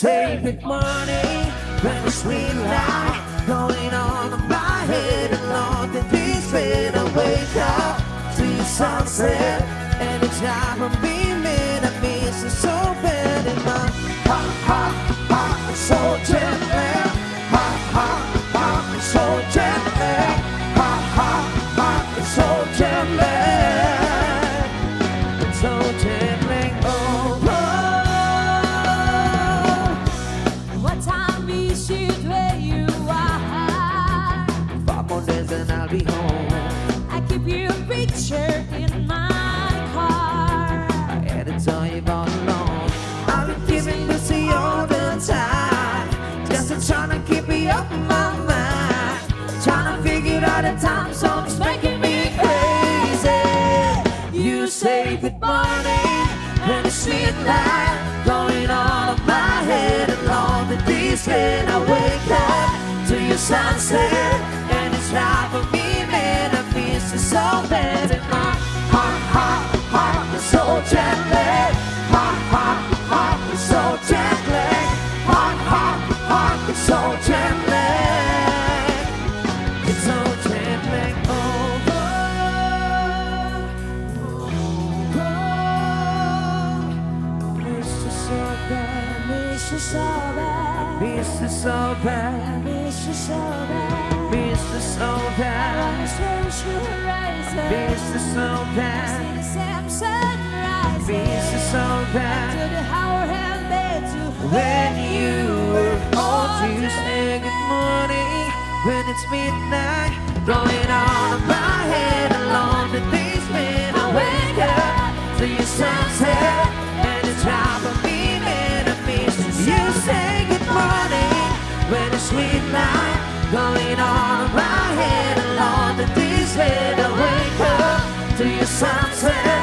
say good morning when the sweet light going on in my head along the peace when I wake up to your sunset and it's time for me, man. I miss it so bad in my heart, it's so gently, it's so gently, it's so gently, it's so gently over. What time is it where you are? 5 more days and I'll be home. I keep your picture in my car. I had to tell you all along. I've been giving this to you all the time, just to try to keep me up in my mind, trying to figure out the time zone's making me crazy. You say good morning and the sweet light going on in my head along the days when I wake up to your sunset and it's right for me, man. I miss you so bad in my heart, it's so gently, it's so gently, it's so gently, it's so gently over. Miss you so bad, Miss you so bad. miss you so bad, Miss you so bad. miss you so bad, Miss you rising. miss you so bad, See the same sun rising. miss you so To bad. the hour held there to When you were old, you say good morning when it's midnight, going on in my head along the days when I wake up to your sunset and it's time for me, man. I miss you. Say good morning when the sweet light going on in my head along the days when I wake up to your sunset.